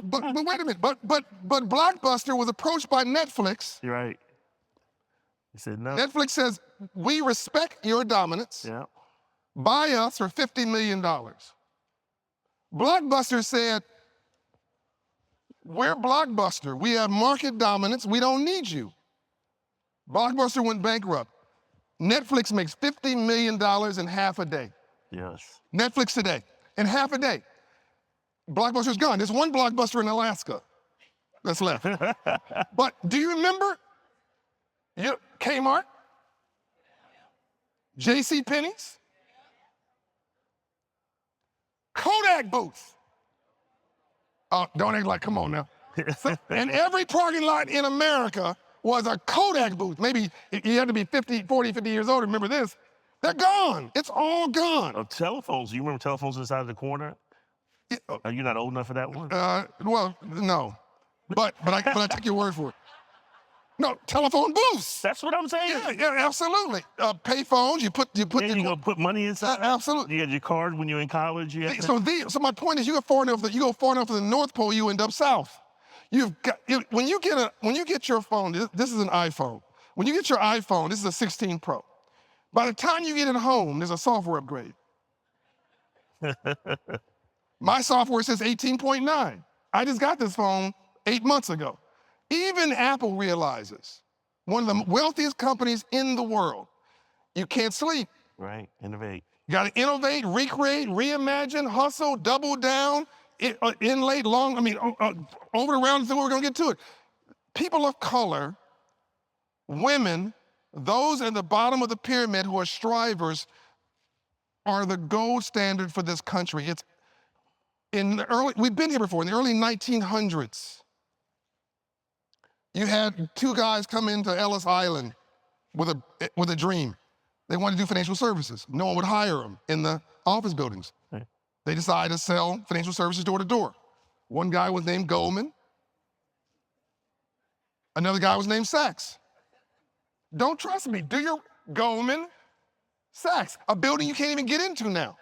But wait a minute. But Blockbuster was approached by Netflix. You're right. He said no. Netflix says, we respect your dominance. Yeah. Buy us for $50 million. Blockbuster said, we're Blockbuster. We have market dominance. We don't need you. Blockbuster went bankrupt. Netflix makes $50 million in half a day. Yes. Netflix today, in half a day. Blockbuster's gone. There's one Blockbuster in Alaska that's left. But do you remember Kmart? JCPenney's? Kodak booth. Oh, don't act like, come on now. And every parking lot in America was a Kodak booth. Maybe you had to be 40, 50 years old to remember this. They're gone. It's all gone. Telephones. You remember telephones inside of the corner? Yeah. Are you not old enough for that one? Well, no. But I take your word for it. No, telephone booths. That's what I'm saying. Yeah, absolutely. Pay phones. You gonna put money inside. Absolutely. You had your card when you're in college. So my point is, you go far enough to the North Pole, you end up south. When you get your phone, this is an iPhone. When you get your iPhone, this is a 16 Pro. By the time you get it home, there's a software upgrade. My software says 18.9. I just got this phone 8 months ago. Even Apple realizes, one of the wealthiest companies in the world, you can't sleep. Right, innovate. You got to innovate, recreate, reimagine, hustle, double down, inlay, over the round, we're going to get to it. People of color, women, those at the bottom of the pyramid who are strivers are the gold standard for this country. It's we've been here before, in the early 1900s. You had two guys come into Ellis Island with a dream. They wanted to do financial services. No one would hire them in the office buildings. Right. They decided to sell financial services door to door. One guy was named Goldman. Another guy was named Sachs. Don't trust me. Do your Goldman, Sachs, a building you can't even get into now.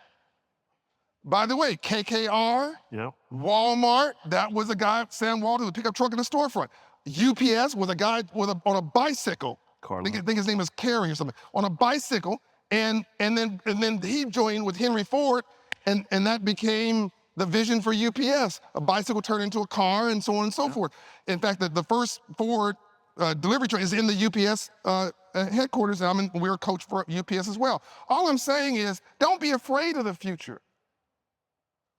By the way, KKR, Yep. Walmart, that was a guy, Sam Walton, with a pickup truck in the storefront. UPS was a guy on a bicycle. I think his name was Carey or something, on a bicycle, and then he joined with Henry Ford, and that became the vision for UPS. A bicycle turned into a car, and so on and so forth. In fact, the first Ford delivery train is in the UPS headquarters, and we're a coach for UPS as well. All I'm saying is, don't be afraid of the future.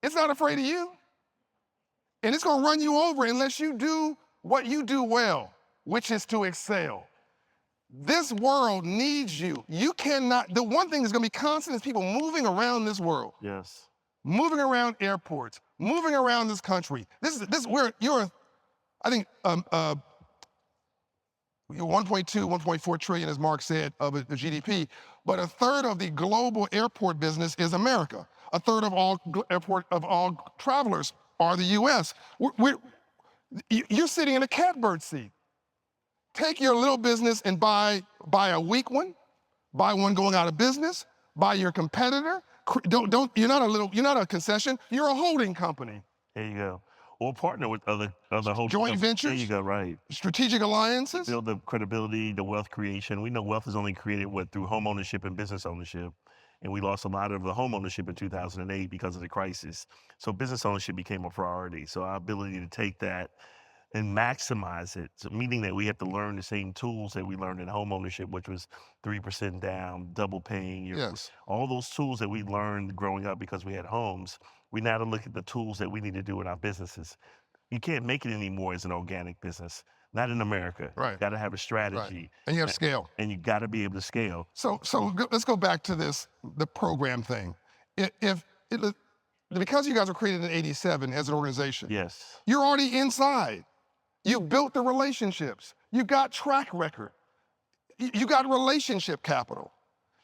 It's not afraid of you. And it's gonna run you over unless you do what you do well, which is to excel. This world needs you. You cannot, the one thing that's gonna be constant is people moving around this world. Yes. Moving around airports, moving around this country. I think, 1.2, 1.4 trillion, as Marc said, of the GDP, but a third of the global airport business is America. A third of all travelers are the US. You're sitting in a catbird seat. Take your little business and buy a weak one, buy one going out of business, buy your competitor. You're not a concession, you're a holding company. There you go. Or partner with other holding Joint companies. ventures. There you go, right. Strategic alliances. Build the credibility, the wealth creation. We know wealth is only created through home ownership and business ownership. And we lost a lot of the home ownership in 2008 because of the crisis. So business ownership became a priority. So our ability to take that and maximize it, so meaning that we have to learn the same tools that we learned in home ownership, which was 3% down, double paying, Yes. all those tools that we learned growing up because we had homes. We now to look at the tools that we need to do in our businesses. You can't make it anymore as an organic business, not in America. Right. You got to have a strategy. Right. And you have to scale. And you got to be able to scale. So let's go back to the program thing. Because you guys were created in '87 as an organization, Yes. you're already inside. You built the relationships. You got track record. You got relationship capital.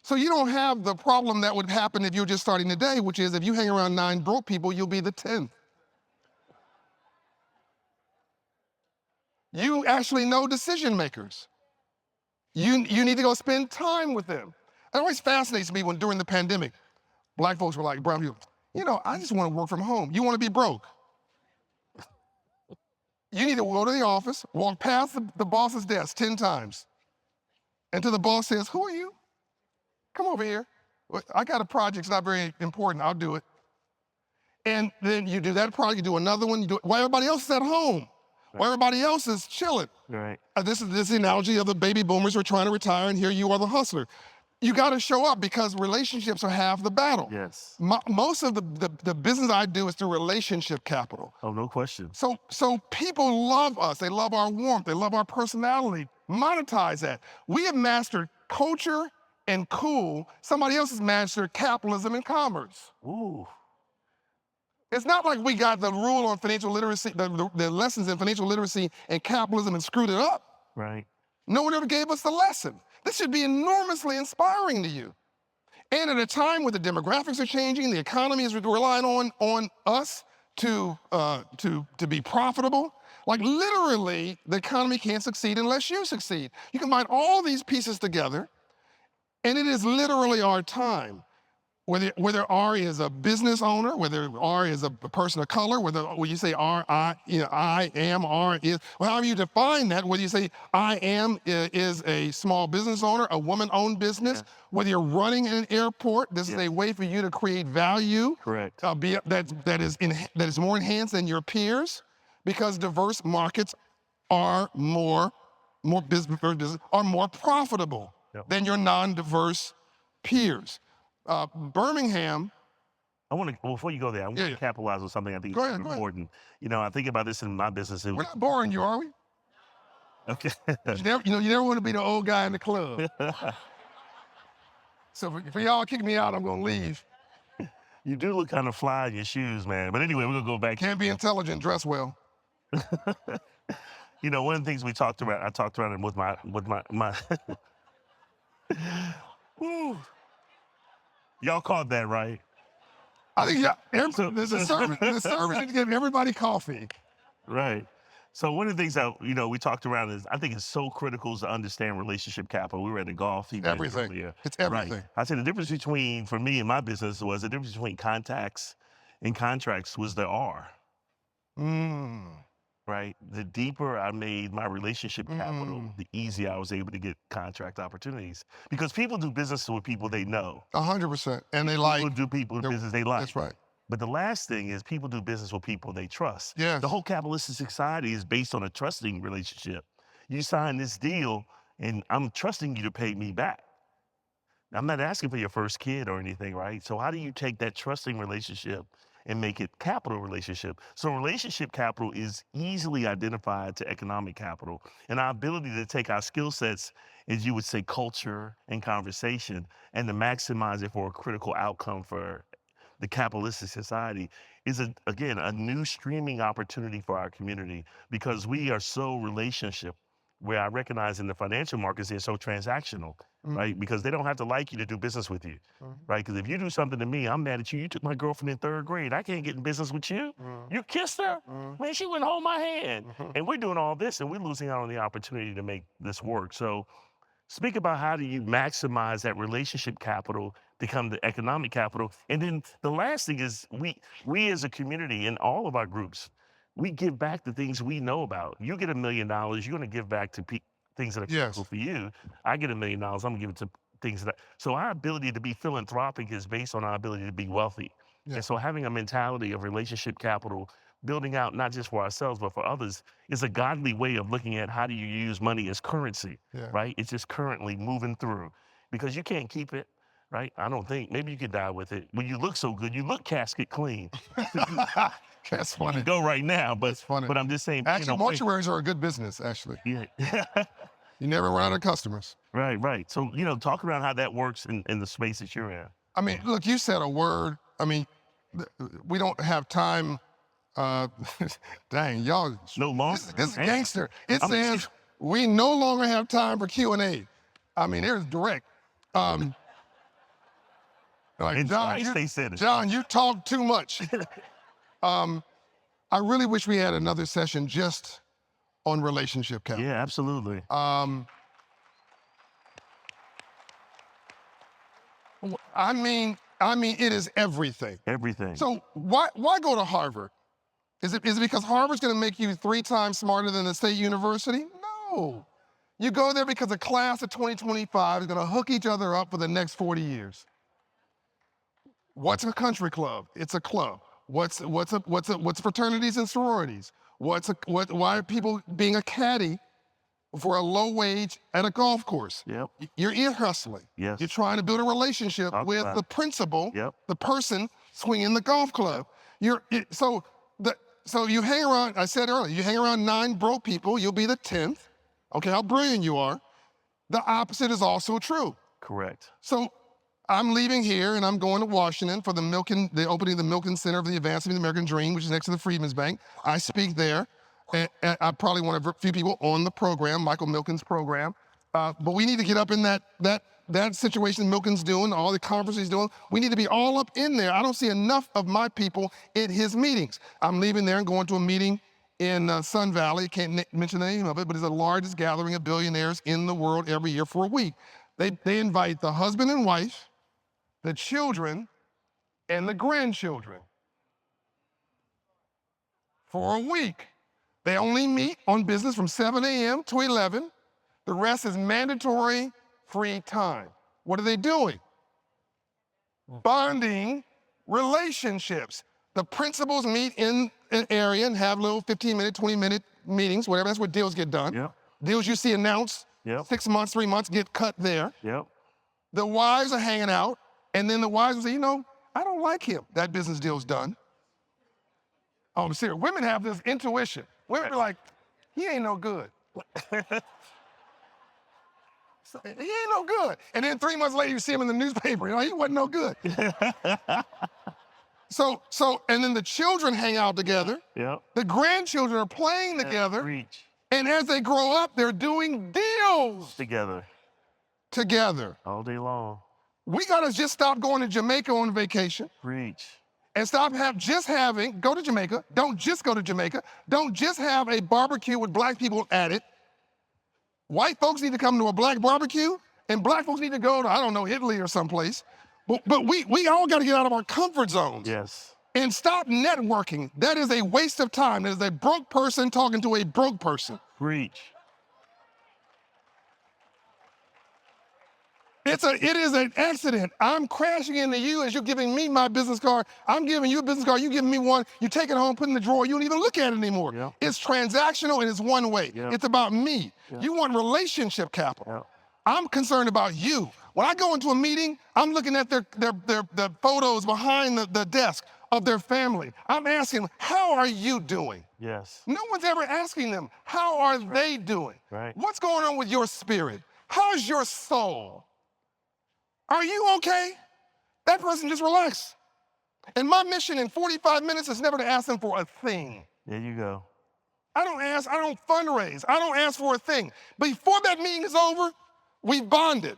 So you don't have the problem that would happen if you're just starting today, which is if you hang around 9 broke people, you'll be the 10th. You actually know decision makers. You need to go spend time with them. It always fascinates me when during the pandemic, black folks were like, brown people, I just want to work from home. You want to be broke. You need to go to the office, walk past the boss's desk 10 times, until the boss says, who are you? Come over here. I got a project, it's not very important, I'll do it. And then you do that project, you do another one, you do it while everybody else is at home, while everybody else is chilling. Right. This is the analogy of the baby boomers who are trying to retire, and here you are the hustler. You got to show up because relationships are half the battle. Yes. Most of the business I do is through relationship capital. Oh, no question. So people love us. They love our warmth. They love our personality. Monetize that. We have mastered culture and cool. Somebody else has mastered capitalism and commerce. Ooh. It's not like we got the rule on financial literacy, the lessons in financial literacy and capitalism and screwed it up. Right. No one ever gave us the lesson. This should be enormously inspiring to you. And at a time where the demographics are changing, the economy is relying on us to be profitable. Like literally, the economy can't succeed unless you succeed. You combine all these pieces together, and it is literally our time. whether R is a business owner, whether R is a person of color, whether you say I am, R is, well, however you define that, whether you say I am is a small business owner, a woman-owned business, whether you're running an airport, this is a way for you to create value. Correct. That is more enhanced than your peers, because diverse markets are more business are more profitable than your non-diverse peers. Birmingham. I want to, before you go there, I want to capitalize on something I think is important. You know, I think about this in my business. We're not boring you, are we? Okay. You never want to be the old guy in the club. So for y'all kick me out, I'm going to leave. You do look kind of fly in your shoes, man. But anyway, we're going to go back. Can't be intelligent, dress well. You know, one of the things I talked about it with my Woo. Y'all caught that, right? I think the service need to give everybody coffee. Right. So one of the things that, we talked around is I think it's so critical to understand relationship capital. We were at the golf event Everything. earlier. It's everything. Right. I said the difference between, for me and my business, was the difference between contacts and contracts was the R. Right? The deeper I made my relationship capital, the easier I was able to get contract opportunities. Because people do business with people they know. 100%. And they like. People do business they like. That's right. But the last thing is people do business with people they trust. Yes. The whole capitalistic society is based on a trusting relationship. You sign this deal, and I'm trusting you to pay me back. I'm not asking for your first kid or anything, right? So how do you take that trusting relationship and make it capital relationship? So relationship capital is easily identified to economic capital. And our ability to take our skill sets, as you would say, culture and conversation, and to maximize it for a critical outcome for the capitalistic society is, again, a new streaming opportunity for our community, because we are so relationship, where I recognize in the financial markets, they're so transactional, right? Because they don't have to like you to do business with you, right? Because if you do something to me, I'm mad at you. You took my girlfriend in 3rd grade. I can't get in business with you. You kissed her? Man, she wouldn't hold my hand. And we're doing all this, and we're losing out on the opportunity to make this work. So speak about how do you maximize that relationship capital, become the economic capital. And then the last thing is we as a community in all of our groups, we give back the things we know about. You get $1 million, you're going to give back to things that are critical for you. I get $1 million, I'm going to give it to things so our ability to be philanthropic is based on our ability to be wealthy. And so having a mentality of relationship capital, building out not just for ourselves, but for others, is a godly way of looking at how do you use money as currency, right? It's just currently moving through, because you can't keep it, right? I don't think. Maybe you could die with it. When you look so good, you look casket clean. That's funny. Go right now, but That's funny. But I'm just saying. Actually, mortuaries are a good business, actually. Yeah. You never run out of customers. Right. So, talk around how that works in the space that you're in. I mean, look, you said a word. I mean, we don't have time. Dang, y'all. No longer. This is gangster. It says we no longer have time for Q&A. I mean, there's direct. Like, John, you talk too much. I really wish we had another session just on relationship capital. Yeah, absolutely. I mean, it is everything. Everything. So why go to Harvard? Is it because Harvard's going to make you 3 times smarter than the state university? No. You go there because the class of 2025 is going to hook each other up for the next 40 years. What's a country club? It's a club. What's fraternities and sororities? Why are people being a caddy for a low wage at a golf course? Yep. You're ear hustling. Yes. You're trying to build a relationship with the principal, the person swinging the golf club. So you hang around, I said earlier, you hang around 9 broke people, you'll be the 10th. Okay, how brilliant you are. The opposite is also true. Correct. So I'm leaving here and I'm going to Washington for the opening of the Milken Center of the Advancement of the American Dream, which is next to the Freedmen's Bank. I speak there. And I probably one of a few people on the program, Michael Milken's program. But we need to get up in that situation Milken's doing, all the conferences he's doing. We need to be all up in there. I don't see enough of my people in his meetings. I'm leaving there and going to a meeting in Sun Valley. Can't mention the name of it, but it's the largest gathering of billionaires in the world every year for a week. They invite the husband and wife, the children, and the grandchildren for a week. They only meet on business from 7 a.m. to 11. The rest is mandatory free time. What are they doing? Bonding relationships. The principals meet in an area and have little 15-minute, 20-minute meetings, whatever. That's where deals get done. Yep. Deals you see announced, Yep. 6 months, 3 months, get cut there. Yep. The wives are hanging out, and then the wives will say, you know, I don't like him. That business deal's done. Oh, I'm serious. Women have this intuition. Women be like, he ain't no good. He ain't no good. And then 3 months later, you see him in the newspaper. You know, he wasn't no good. And then the children hang out together. Yep. The grandchildren are playing together. Reach. And as they grow up, they're doing deals Together. All day long. We gotta just stop going to Jamaica on vacation Reach. and stop go to Jamaica. Don't just go to Jamaica. Don't just have a barbecue with black people at it. White folks need to come to a black barbecue, and black folks need to go to, I don't know, Italy or someplace. But we all gotta get out of our comfort zones. Yes. And stop networking. That is a waste of time. That is a broke person talking to a broke person. Reach. It is an accident. I'm crashing into you as you're giving me my business card. I'm giving you a business card, you giving me one, you take it home, put it in the drawer, you don't even look at it anymore. Yep. It's transactional and it's one way. Yep. It's about me. Yep. You want relationship capital. Yep. I'm concerned about you. When I go into a meeting, I'm looking at their photos behind the desk of their family. I'm asking them, how are you doing? Yes. No one's ever asking them, how are they doing? Right. What's going on with your spirit? How's your soul? Are you okay? That person just relax. And my mission in 45 minutes is never to ask them for a thing. There you go. I don't fundraise. I don't ask for a thing. Before that meeting is over, we bonded.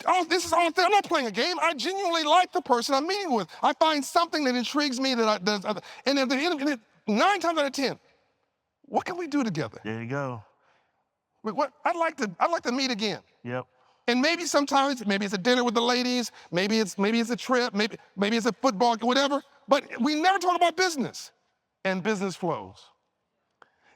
Oh, this is all, I'm not playing a game. I genuinely like the person I'm meeting with. I find something that intrigues me and at the end of it, 9 times out of 10, what can we do together? There you go. What? I'd like to meet again. Yep. And maybe sometimes, maybe it's a dinner with the ladies, maybe it's a trip, maybe it's a football, whatever, but we never talk about business, and business flows.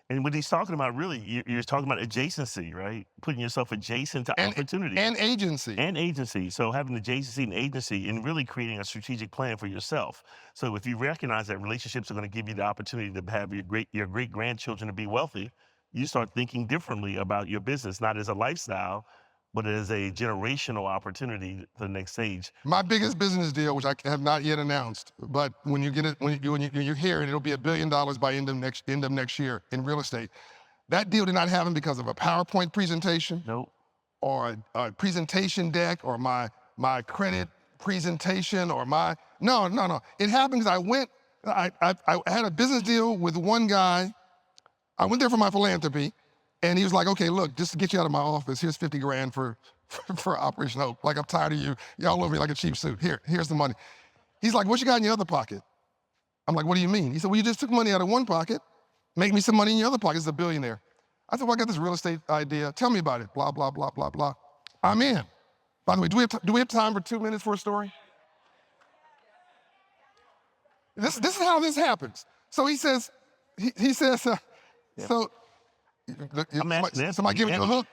And what he's talking about, really, you're talking about adjacency, right? Putting yourself adjacent to opportunity. And agency. And agency. So having adjacency and agency and really creating a strategic plan for yourself. So if you recognize that relationships are going to give you the opportunity to have your great grandchildren to be wealthy, you start thinking differently about your business, not as a lifestyle, but as a generational opportunity to the next stage. My biggest business deal, which I have not yet announced, but when you get it, when you hear it, it'll be $1 billion by end of next year in real estate. That deal did not happen because of a PowerPoint presentation, Nope. or a presentation deck, or my credit presentation, or no. It happened because I had a business deal with one guy. I went there for my philanthropy. And he was like, okay, look, just to get you out of my office, here's 50 grand for Operation Hope. Like, I'm tired of you. Y'all love me like a cheap suit. Here's the money. He's like, what you got in your other pocket? I'm like, what do you mean? He said, well, you just took money out of one pocket. Make me some money in your other pocket. He's a billionaire. I said, well, I got this real estate idea. Tell me about it. Blah, blah, blah, blah, blah. I'm in. By the way, do we have time for 2 minutes for a story? This is how this happens. So he says, so, somebody giving you a hook?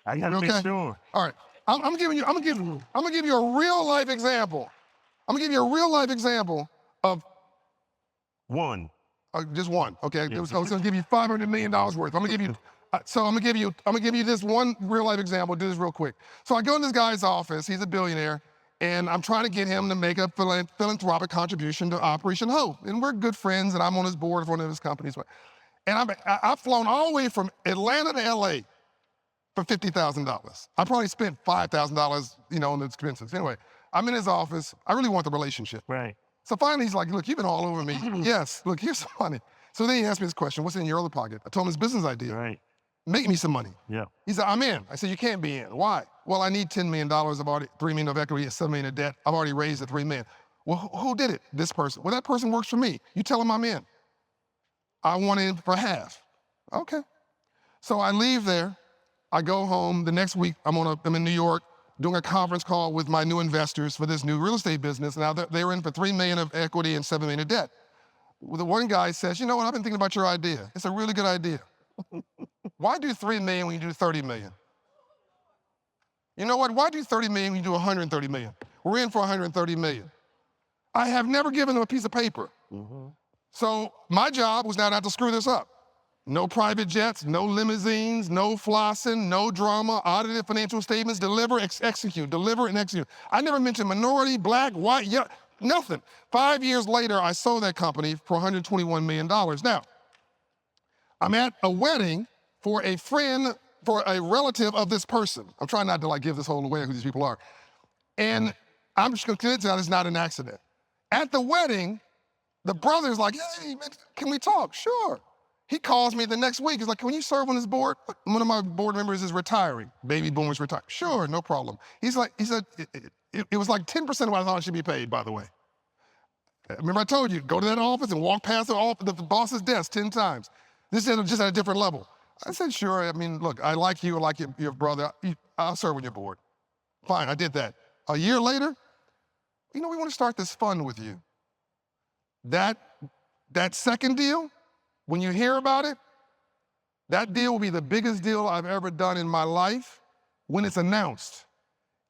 I got to make sure. All right. I'm gonna give you a real life example. I'm gonna give you a real life example of one. Just one. Okay. I was gonna give you $500 million worth. I'm gonna give you. So I'm gonna give you this one real life example. Do this real quick. So I go in this guy's office. He's a billionaire, and I'm trying to get him to make a philanthropic contribution to Operation Hope. And we're good friends, and I'm on his board of one of his companies. And I've flown all the way from Atlanta to LA for $50,000. I probably spent $5,000, on the expenses. Anyway, I'm in his office. I really want the relationship. Right. So finally he's like, look, you've been all over me. Yes, look, here's some money. So then he asked me this question, what's in your other pocket? I told him his business idea. Right. Make me some money. Yeah. He said, I'm in. I said, you can't be in. Why? Well, I need $10 million. I've already, $3 million of equity, $7 million of debt. I've already raised the $3 million. Well, who did it? This person. Well, that person works for me. You tell him I'm in. I want in for half. Okay. So I leave there. I go home. The next week, I'm in New York. doing a conference call with my new investors for this new real estate business. Now they were in for $3 million of equity and $7 million of debt. Well, the one guy says, you know what, I've been thinking about your idea. It's a really good idea. Why do 3 million when you do 30 million? You know what, why do 30 million when you do 130 million? We're in for 130 million. I have never given them a piece of paper. So my job was now not to screw this up. No private jets, no limousines, no flossing, no drama, audited financial statements, deliver, execute, deliver and execute. I never mentioned minority, black, white, yeah, nothing. 5 years later, I sold that company for $121 million. Now, I'm at a wedding for a friend, for a relative of this person. I'm trying not to like give this whole away who these people are. And I'm just convinced that it's not an accident. At the wedding, the brother's like, hey, man, can we talk? Sure. He calls me the next week. He's like, can you serve on this board? One of my board members is retiring. Baby boomers retire. Sure, no problem. He said, it was like 10% of what I thought I should be paid, by the way. Remember I told you, go to that office and walk past the boss's desk 10 times. This is just at a different level. I said, sure, I mean, look, I like you, I like your brother. I'll serve on your board. Fine, I did that. A year later, you know, we want to start this fund with you. That second deal, when you hear about it, that deal will be the biggest deal I've ever done in my life when it's announced.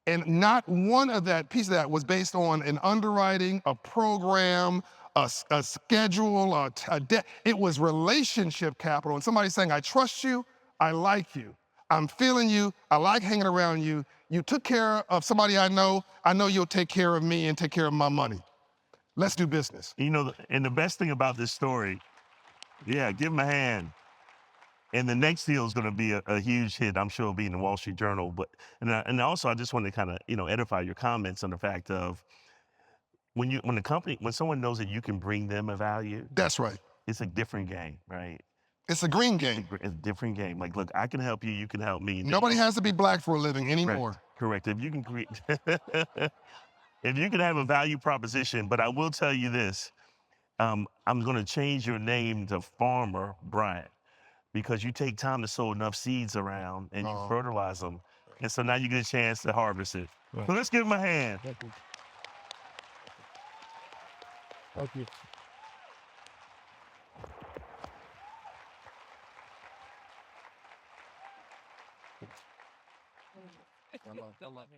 And not one of that piece of that was based on an underwriting, a program, a schedule, a debt. It was relationship capital. And somebody saying, I trust you, I like you, I'm feeling you, I like hanging around you. You took care of somebody I know you'll take care of me and take care of my money. Let's do business. You know, and the best thing about this story, yeah, give him a hand. And the next deal is going to be a huge hit. I'm sure it'll be in the Wall Street Journal. But and also, I just want to kind of edify your comments on the fact of when someone knows that you can bring them a value. That's right. It's a different game, right? It's a green game. It's a different game. Like, look, I can help you. You can help me. Nobody has to be black for a living anymore. Correct. If you can create, if you can have a value proposition, but I will tell you this, I'm going to change your name to Farmer Bryant, because you take time to sow enough seeds around and you fertilize them. And so now you get a chance to harvest it. Right. So let's give him a hand. Thank you. Thank you. They'll let me.